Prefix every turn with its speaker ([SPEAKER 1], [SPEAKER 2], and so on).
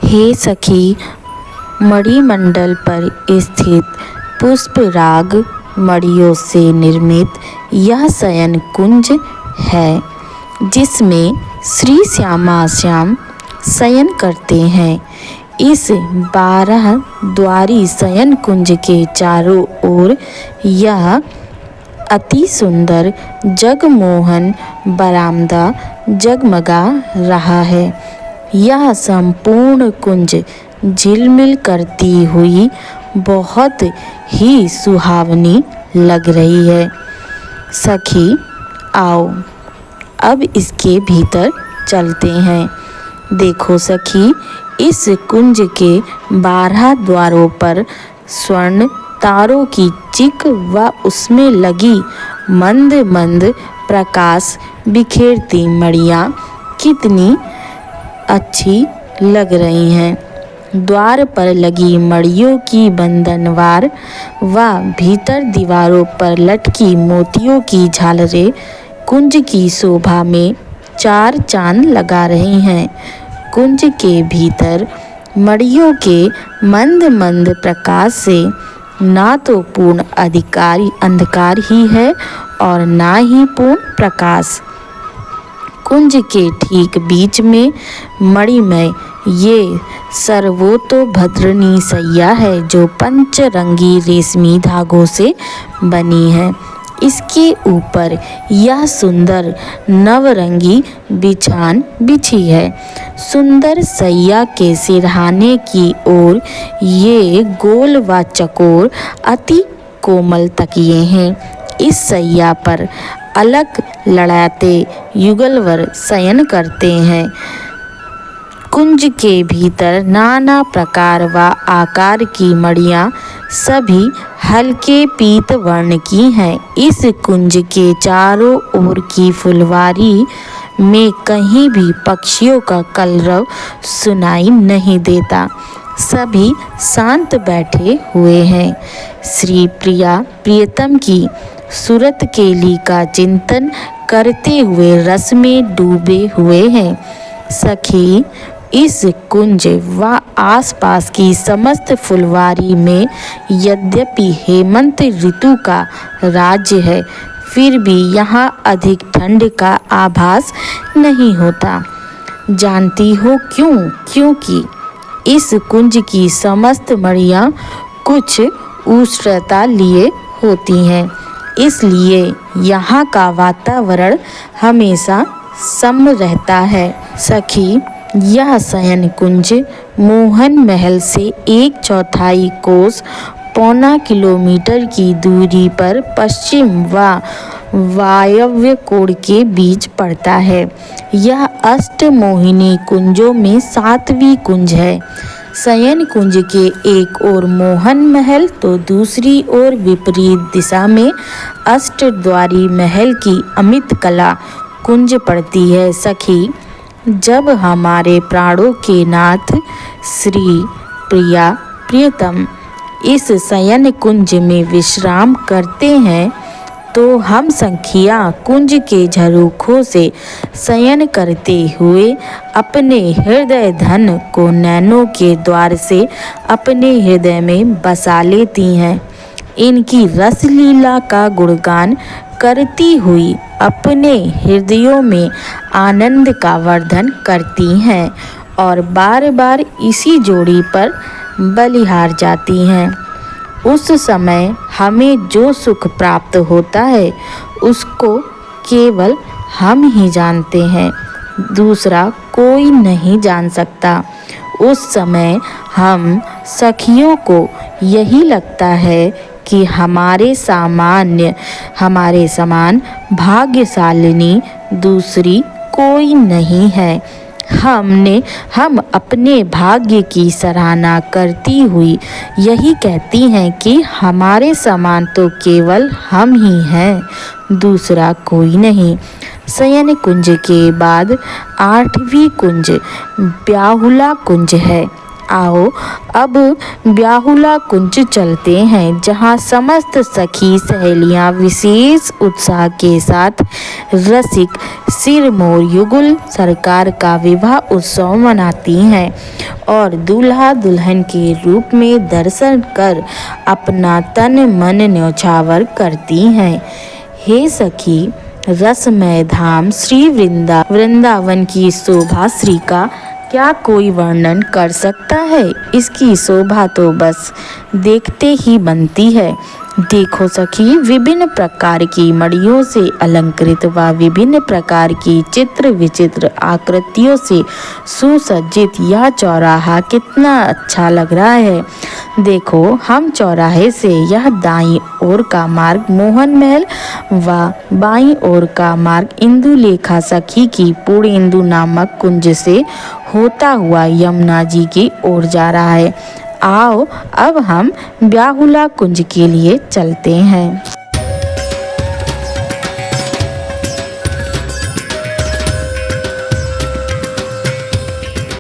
[SPEAKER 1] हे सखी, मणिमंडल पर स्थित पुष्पराग मणियों से निर्मित यह शयन कुंज है, जिसमें श्री श्यामा श्याम शयन करते हैं। इस 12 द्वारी शयन कुंज के चारों ओर यह अति सुंदर जगमोहन बरामदा जगमगा रहा है। यह संपूर्ण कुंज झिलमिल करती हुई बहुत ही सुहावनी लग रही है। सखी, आओ अब इसके भीतर चलते हैं। देखो सखी, इस कुंज के 12 द्वारों पर स्वर्ण तारों की चिक व उसमें लगी मंद मंद प्रकाश बिखेरती मणियाँ कितनी अच्छी लग रही हैं। द्वार पर लगी मणियों की बंधनवार व भीतर दीवारों पर लटकी मोतियों की झालरें कुंज की शोभा में 4 चांद लगा रही हैं। कुंज के भीतर मणियों के मंद मंद प्रकाश से ना तो पूर्ण अंधकार ही है और ना ही पूर्ण प्रकाश। कुंज के ठीक बीच में मणिमय ये सर्वतोभद्रनी सैया है, जो पंचरंगी रेशमी धागों से बनी है। इसके ऊपर यह सुंदर नवरंगी बिछान बिछी है। सुंदर सैया के सिरहाने की ओर ये गोल व चकोर अति कोमल तकिए हैं। इस सैया पर अलग लड़ाते युगलवर शयन करते हैं। कुंज के भीतर नाना प्रकार व आकार की मणियाँ सभी हल्के पीत वर्ण की हैं। इस कुंज के चारों ओर की फुलवारी में कहीं भी पक्षियों का कलरव सुनाई नहीं देता। सभी शांत बैठे हुए हैं। श्री प्रिया प्रियतम की सूरत केली का चिंतन करते हुए रस में डूबे हुए हैं। सखी, इस कुंज व आसपास की समस्त फुलवारी में यद्यपि हेमंत ऋतु का राज्य है, फिर भी यहाँ अधिक ठंड का आभास नहीं होता। जानती हो क्यों? क्योंकि इस कुंज की समस्त मणियाँ कुछ उष्णता लिए होती हैं, इसलिए यहाँ का वातावरण हमेशा सम रहता है। सखी, यह शयन कुंज मोहन महल से 1/4 कोस 1.25 किलोमीटर की दूरी पर पश्चिम व वायव्य कोण के बीच पड़ता है। यह अष्टमोहिनी कुंजों में 7वीं कुंज है। शयन कुंज के एक ओर मोहन महल तो दूसरी ओर विपरीत दिशा में अष्टद्वारी महल की अमित कला कुंज पड़ती है। सखी, जब हमारे प्राणों के नाथ श्री प्रिया प्रियतम इस शयन कुंज में विश्राम करते हैं, तो हम सखियाँ कुंज के झरोखों से शयन करते हुए अपने हृदय धन को नैनों के द्वार से अपने हृदय में बसा लेती हैं। इनकी रसलीला का गुणगान करती हुई अपने हृदयों में आनंद का वर्धन करती हैं और बार बार इसी जोड़ी पर बलिहार जाती हैं। उस समय हमें जो सुख प्राप्त होता है, उसको केवल हम ही जानते हैं, दूसरा कोई नहीं जान सकता। उस समय हम सखियों को यही लगता है कि हमारे समान भाग्यशालिनी दूसरी कोई नहीं है। हम अपने भाग्य की सराहना करती हुई यही कहती हैं कि हमारे समान तो केवल हम ही हैं, दूसरा कोई नहीं। शयन कुंज के बाद 8वीं कुंज ब्याहुला कुंज है। आओ अब ब्याहुला कुंज चलते हैं, जहाँ समस्त सखी सहेलियाँ विशेष उत्साह के साथ रसिक सिरमौर युगल सरकार का विवाह उत्सव मनाती हैं और दूल्हा दुल्हन के रूप में दर्शन कर अपना तन मन न्यौछावर करती हैं। हे सखी, रसमय धाम श्री वृंदावन की शोभा श्री का क्या कोई वर्णन कर सकता है। इसकी शोभा तो बस देखते ही बनती है। देखो सखी, विभिन्न प्रकार की मड़ियों से अलंकृत व विभिन्न प्रकार की चित्र विचित्र आकृतियों से सुसज्जित यह चौराहा कितना अच्छा लग रहा है। देखो, हम चौराहे से यह दाईं ओर का मार्ग मोहन महल व बाईं ओर का मार्ग इंदुलेखा सखी की पूर्णेंदु नामक कुंज से होता हुआ यमुना जी की ओर जा रहा है। आओ अब हम ब्याहुला कुंज के लिए चलते हैं।